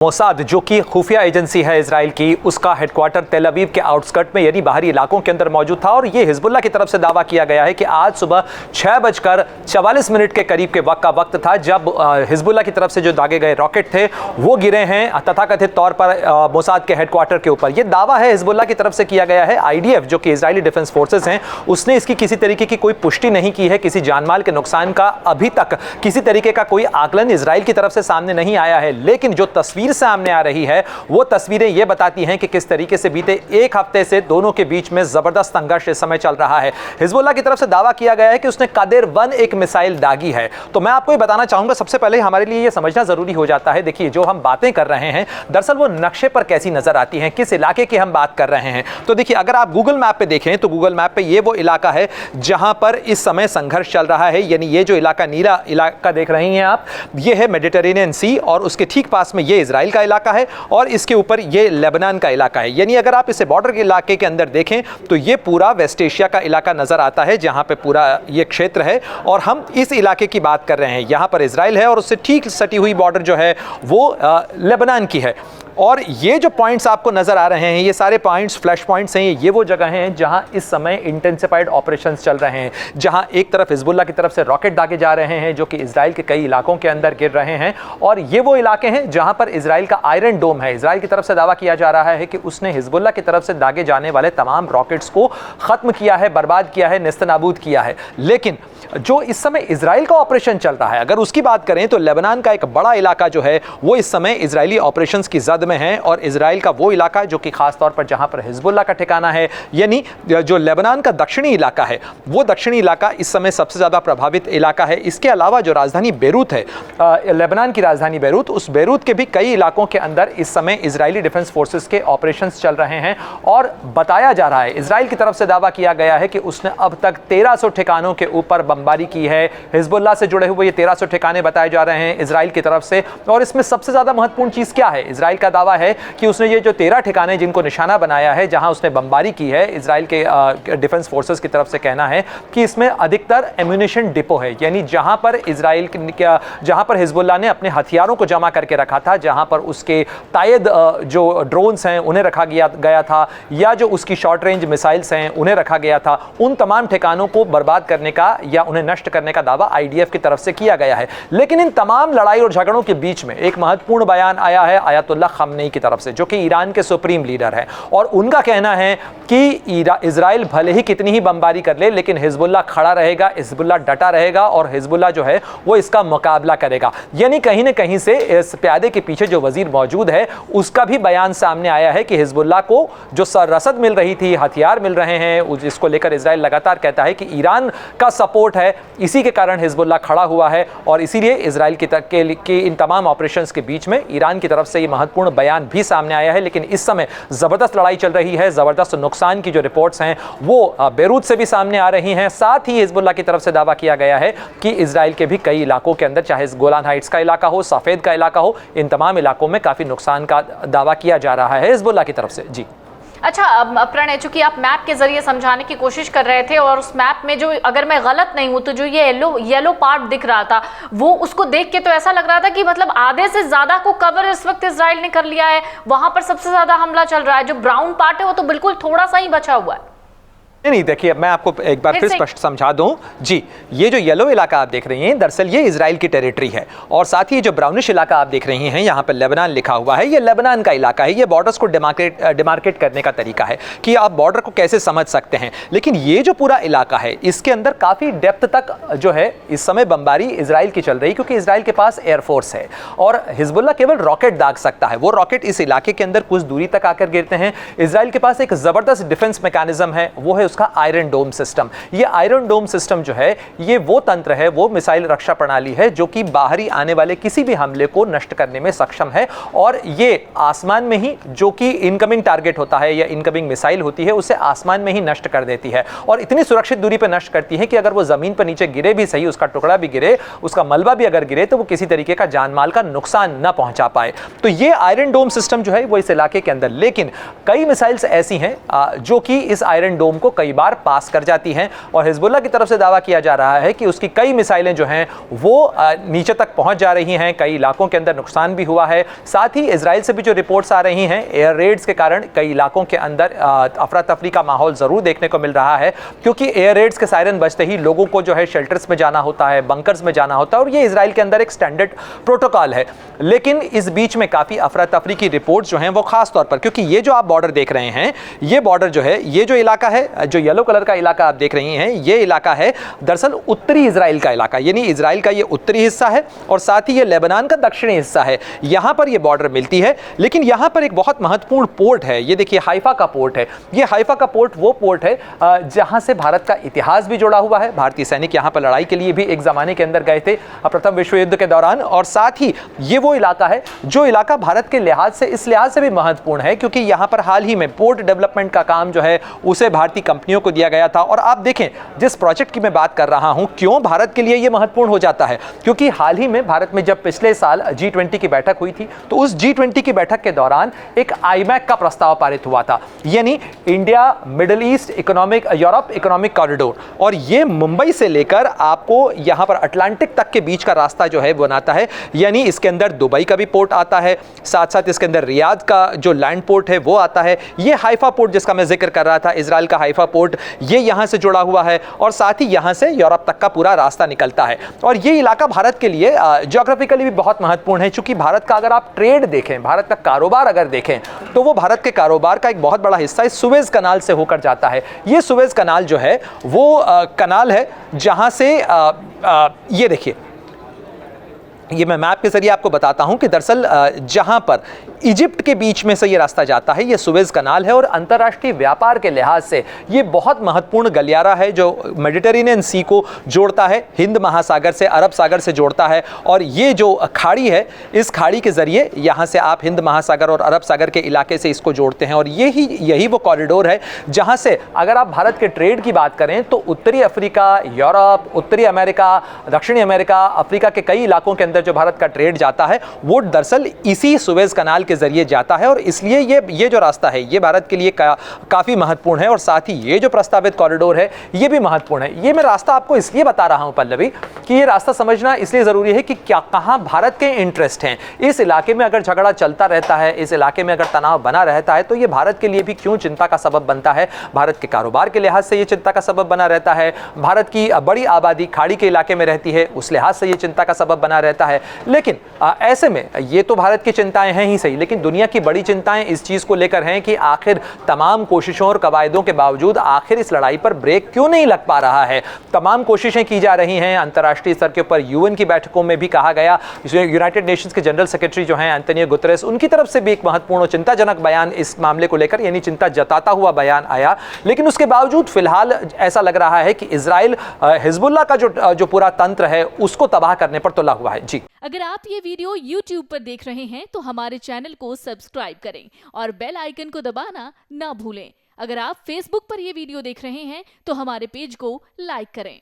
Mossad जो कि खुफिया एजेंसी है इजराइल की, उसका हेडक्वार्टर तेल अवीव के आउटस्कर्ट में यानी बाहरी इलाकों के अंदर मौजूद था। और ये हिजबुल्लाह की तरफ से दावा किया गया है कि आज सुबह 6:44 के करीब के वक्त का वक्त था जब हिजबुल्लाह की तरफ से जो दागे गए रॉकेट थे वो गिरे हैं तथाकथित तौर पर मोसाद के हेडक्वार्टर के ऊपर। यह दावा है हिजबुल्लाह की तरफ से किया गया है। IDF जो कि इजरायली डिफेंस फोर्सेस हैं, उसने इसकी किसी तरीके की कोई पुष्टि नहीं की है। किसी जानमाल के नुकसान का अभी तक किसी तरीके का कोई आकलन इजराइल की तरफ से सामने नहीं आया है। लेकिन जो तस्वीर सामने आ रही है वो तस्वीरें यह बताती हैं कि किस तरीके से बीते एक हफ्ते से दोनों के बीच में जबरदस्त संघर्ष इस समय चल रहा है। हिजबुल्लाह की तरफ से दावा किया गया है कि उसने कादेर-1 एक मिसाइल दागी है। तो मैं आपको ये बताना चाहूंगा, सबसे पहले हमारे लिए यह समझना जरूरी हो जाता है, देखिए जो हम बातें कर रहे हैं दरअसल वो नक्शे पर कैसी नजर आती हैं, किस इलाके की हम बात कर रहे हैं। तो देखिए अगर आप गूगल मैप पे देखें तो गूगल मैप पे ये वो इलाका है जहां पर इस समय संघर्ष चल रहा है। यानी ये जो इलाका नीला इलाका देख रही हैं आप, ये है मेडिटेरेनियन सी और उसके ठीक पास में ये इजराइल का इलाका है और इसके ऊपर ये लेबनान का इलाका है। यानी अगर आप इसे बॉर्डर के इलाके के अंदर देखें तो ये पूरा वेस्ट एशिया का इलाका नजर आता है जहां पे पूरा ये क्षेत्र है और हम इस इलाके की बात कर रहे हैं। यहां पर इजराइल है और उससे ठीक सटी हुई बॉर्डर जो है वो लेबनान की है। और ये जो पॉइंट्स आपको नजर आ रहे हैं, ये सारे पॉइंट्स फ्लैश पॉइंट्स हैं। ये वो जगह हैं जहां इस समय इंटेंसिफाइड ऑपरेशंस चल रहे हैं, जहां एक तरफ हिजबुल्लाह की तरफ से रॉकेट दागे जा रहे हैं जो कि इजराइल के कई इलाकों के अंदर गिर रहे हैं। और ये वो इलाके हैं जहां पर इजराइल का आयरन डोम है। इजराइल की तरफ से दावा किया जा रहा है कि उसने हिजबुल्लाह की तरफ से दागे जाने वाले तमाम रॉकेट्स को खत्म किया है, बर्बाद किया है, नेस्तनाबूद किया है। लेकिन जो इस समय इजराइल का ऑपरेशन चल रहा है, अगर उसकी बात करें तो लेबनान का एक बड़ा इलाका जो है वो इस समय इजरायली ऑपरेशंस की जद में है। और इजराइल का वो इलाका जो कि खास तौर पर जहां पर हिजबुल्लाह का ठिकाना है, यानी जो लेबनान का दक्षिणी इलाका है, वो दक्षिणी इलाका इस समय सबसे ज्यादा प्रभावित इलाका है। इसके अलावा जो राजधानी बेरूत है, लेबनान की राजधानी बेरूत, उस बेरूत के भी कई इलाकों के अंदर इस समय इजरायली डिफेंस फोर्सेस के ऑपरेशंस चल रहे हैं। और बताया जा रहा है, इजराइल की तरफ से दावा किया गया है कि उसने अब तक 1300 ठिकानों के ऊपर बमबारी की है। हिजबुल्लाह से जुड़े हुए ये 1300 ठिकाने बताए जा रहे हैं इजराइल की तरफ से। और इसमें सबसे ज्यादा महत्वपूर्ण चीज क्या है, इजराइल का दावा है कि उसने ये जो 13 ठिकाने जिनको निशाना बनाया है, जहां उसने बमबारी की है, इजराइल के डिफेंस फोर्सेस की तरफ से कहना है कि इसमें अधिकतर एम्यूनिशन डिपो है। यानी जहां पर हिजबुल्लाह ने अपने हथियारों को जमा करके रखा था, जहां पर उसके तायद जो ड्रोन्स हैं उन्हें रखा गया था, या जो उसकी शॉर्ट रेंज मिसाइल्स हैं उन्हें रखा गया था, उन तमाम ठिकानों को बर्बाद करने का या उन्हें नष्ट करने का दावा IDF की तरफ से किया गया है। लेकिन इन तमाम लड़ाई और झगड़ों के बीच में एक महत्वपूर्ण बयान आया है आयतुल्लाह खमनेई की तरफ से, जो कि ईरान के सुप्रीम लीडर हैं। और उनका कहना है कि इजराइल भले ही कितनी ही बमबारी कर ले, लेकिन हिजबुल्लाह खड़ा रहेगा, हिजबुल्लाह डटा रहेगा और हिजबुल्लाह जो है वो इसका मुकाबला करेगा। यानी कहीं ना कहीं से इस प्यादे के पीछे जो वजीर मौजूद है उसका भी बयान सामने आया है कि हिजबुल्लाह को जो रसद मिल रही थी, हथियार मिल रहे हैं, जिसको लेकर इजराइल लगातार कहता है कि ईरान का सपोर्ट है, इसी के कारण हिजबुल्लाह खड़ा हुआ है। और इसीलिए इजराइल के इन तमाम ऑपरेशंस के बीच में ईरान की तरफ से ये महत्वपूर्ण बयान भी सामने आया है। लेकिन इस समय जबरदस्त लड़ाई चल रही है, जबरदस्त नुकसान की जो रिपोर्ट्स हैं वो बेरूत से भी सामने आ रही हैं। साथ ही हिजबुल्लाह की तरफ से दावा किया गया है कि इजराइल के भी कई इलाकों के अंदर, चाहे गोलान हाइट्स का इलाका हो, सफेद का इलाका हो, इन तमाम इलाकों में काफी नुकसान का दावा किया जा रहा है हिजबुल्लाह की तरफ से। जी अच्छा प्रणय, चूंकि आप मैप के जरिए समझाने की कोशिश कर रहे थे और उस मैप में जो, अगर मैं गलत नहीं हूं तो जो ये येलो पार्ट दिख रहा था, वो उसको देख के तो ऐसा लग रहा था कि मतलब आधे से ज्यादा को कवर इस वक्त इजराइल ने कर लिया है, वहां पर सबसे ज्यादा हमला चल रहा है। जो ब्राउन पार्ट है वो तो बिल्कुल थोड़ा सा ही बचा हुआ है। नहीं, देखिए मैं आपको एक बार फिर स्पष्ट समझा दूं। जी, ये जो येलो इलाका आप देख रही हैं दरअसल ये इजराइल की टेरिटरी है। और साथ ही जो ब्राउनिश इलाका आप देख रही हैं, यहाँ पर लेबनान लिखा हुआ है, ये लेबनान का इलाका है। ये बॉर्डर्स को डिमार्केट करने का तरीका है कि आप बॉर्डर को कैसे समझ सकते हैं। लेकिन ये जो पूरा इलाका है, इसके अंदर काफ़ी डेप्थ तक जो है इस समय बमबारी इजराइल की चल रही, क्योंकि इजराइल के पास एयरफोर्स है और हिजबुल्लाह केवल रॉकेट दाग सकता है। वो रॉकेट इस इलाके के अंदर कुछ दूरी तक आकर गिरते हैं। इजराइल के पास एक ज़बरदस्त डिफेंस मैकेनिज्म है, वो है उसका आयरन डोम सिस्टम। ये आयरन डोम सिस्टम जो है ये वो तंत्र है, वो मिसाइल रक्षा प्रणाली है जो कि बाहरी आने वाले किसी भी हमले को नष्ट करने में सक्षम है। और ये आसमान में ही जो कि इनकमिंग टारगेट होता है या इनकमिंग मिसाइल होती है उसे आसमान में ही नष्ट कर देती है और इतनी सुरक्षित दूरी पर नष्ट करती है कि अगर वो जमीन पर नीचे गिरे भी सही, उसका टुकड़ा भी गिरे, उसका मलबा भी अगर गिरे, तो वो किसी तरीके का जानमाल का नुकसान न पहुंचा पाए। तो ये आयरन डोम सिस्टम जो है वो इस इलाके के अंदर, लेकिन कई मिसाइल्स ऐसी हैं जो कि इस आयरन डोम को कई बार पास कर जाती हैं और हिजबुल्लाह की तरफ से दावा किया जा रहा है कि उसकी कई मिसाइलें जो हैं वो नीचे तक पहुंच जा रही हैं, कई इलाकों के अंदर नुकसान भी हुआ है। साथ ही इजराइल से भी जो रिपोर्ट्स आ रही हैं एयर रेड्स के कारण कई इलाकों के अंदर अफरा तफरी का माहौल जरूर देखने को मिल रहा है, क्योंकि एयर रेड्स के सायरन बजते ही लोगों को जो है शेल्टर्स में जाना होता है, बंकर्स में जाना होता है, और ये इजराइल के अंदर एक स्टैंडर्ड प्रोटोकॉल है। लेकिन इस बीच में काफी अफरा तफरी की रिपोर्ट्स जो हैं वो खास तौर पर, क्योंकि ये जो आप बॉर्डर देख रहे हैं, ये बॉर्डर जो है, ये जो इलाका है, जो येलो कलर का इलाका आप देख रही हैं, ये इलाका है दरअसल उत्तरी इजराइल का इलाका, यानी इजराइल का ये उत्तरी हिस्सा है और साथ ही ये लेबनान का दक्षिणी हिस्सा है। यहां पर ये बॉर्डर मिलती है। लेकिन यहां पर एक बहुत महत्वपूर्ण पोर्ट है, ये देखिए हाइफा का पोर्ट है। ये हाइफा का पोर्ट वो पोर्ट है जहां से भारत का इतिहास भी जुड़ा हुआ है। भारतीय सैनिक यहां पर लड़ाई के लिए भी एक जमाने के अंदर गए थे प्रथम विश्व युद्ध के दौरान, और साथ ही ये वो इलाका है जो इलाका भारत के लिहाज से, इस लिहाज से भी महत्वपूर्ण है क्योंकि यहां पर हाल ही में पोर्ट डेवलपमेंट का काम जो है उसे भारतीय कंपनियों को दिया गया था। और आप देखें जिस प्रोजेक्ट की मैं बात कर रहा हूं, क्यों भारत के लिए यह महत्वपूर्ण हो जाता है, क्योंकि हाल ही में भारत में जब पिछले साल G20 की बैठक हुई थी, तो उस G20 की बैठक के दौरान एक IMEC का प्रस्ताव पारित हुआ था, यानी India middle east economic Europe economic corridor, और ये मुंबई से लेकर आपको यहां पर अटलांटिक तक के बीच का रास्ता जो है बनाता है। यानी इसके अंदर दुबई का भी पोर्ट आता है, साथ साथ इसके अंदर रियाद का जो लैंड पोर्ट है वो आता है, ये हाइफा पोर्ट जिसका मैं जिक्र कर रहा था, इजराइल का हाइफा पोर्ट, ये यहां से जुड़ा हुआ है, और साथ ही यहां से यूरोप तक का पूरा रास्ता निकलता है। और ये इलाका भारत के लिए ज्योग्राफिकली भी बहुत महत्वपूर्ण है, क्योंकि भारत का अगर आप ट्रेड देखें, भारत का कारोबार अगर देखें, तो वो भारत के कारोबार का एक बहुत बड़ा हिस्सा इस सुएज कनाल से होकर जाता है। ये सुएज कनाल जो है वो कनाल है जहां से ये देखिए, ये मैं मैप के जरिए आपको बताता हूं कि दरअसल जहां पर इजिप्ट के बीच में से ये रास्ता जाता है, ये सुएज कनाल है, और अंतर्राष्ट्रीय व्यापार के लिहाज से ये बहुत महत्वपूर्ण गलियारा है जो मेडिटेरेनियन सी को जोड़ता है, हिंद महासागर से, अरब सागर से जोड़ता है। और ये जो खाड़ी है, इस खाड़ी के जरिए यहाँ से आप हिंद महासागर और अरब सागर के इलाके से इसको जोड़ते हैं, और यही वो कॉरिडोर है जहाँ से अगर आप भारत के ट्रेड की बात करें तो उत्तरी अफ्रीका, यूरोप, उत्तरी अमेरिका, दक्षिणी अमेरिका, अफ्रीका के कई इलाकों के अंदर जो भारत का ट्रेड जाता है वो दरअसल इसी सुएज कनाल के जरिए जाता है। और इसलिए ये जो रास्ता है ये भारत के लिए काफी महत्वपूर्ण है, और साथ ही ये जो प्रस्तावित कॉरिडोर है ये भी महत्वपूर्ण है। ये मैं रास्ता आपको इसलिए बता रहा हूं पल्लवी कि ये रास्ता समझना इसलिए जरूरी है कि कहां भारत के इंटरेस्ट हैं। इस इलाके में अगर झगड़ा चलता रहता है, इस इलाके में अगर तनाव बना रहता है, तो ये भारत के लिए भी क्यों चिंता का सबब बनता है। भारत के कारोबार के लिहाज से ये चिंता का सबब बना रहता है, भारत की बड़ी आबादी खाड़ी के इलाके में रहती है, उस लिहाज से ये चिंता का सबब बना रहता है। लेकिन ऐसे में ये तो भारत की चिंताएं हैं ही सही, लेकिन दुनिया की बड़ी चिंताएं इस चीज को लेकर हैं कि आखिर तमाम कोशिशों और कवायदों के बावजूद आखिर इस लड़ाई पर ब्रेक क्यों नहीं लग पा रहा है। तमाम कोशिशें की जा रही हैं, अंतर्राष्ट्रीय स्तर के ऊपर यूएन की बैठकों में भी कहा गया, यूनाइटेड नेशंस के जनरल सेक्रेटरी जो हैं एंटोनियो गुतेरेस, उनकी तरफ से भी एक महत्वपूर्ण और चिंताजनक बयान इस मामले को लेकर, यानी चिंता जताता हुआ बयान आया। लेकिन उसके बावजूद फिलहाल ऐसा लग रहा है कि इजराइल हिजबुल्लाह का जो पूरा तंत्र है उसको तबाह करने पर तुला हुआ है। जी, अगर आप ये वीडियो YouTube पर देख रहे हैं तो हमारे चैनल को सब्सक्राइब करें और बेल आइकन को दबाना ना भूलें। अगर आप Facebook पर ये वीडियो देख रहे हैं तो हमारे पेज को लाइक करें।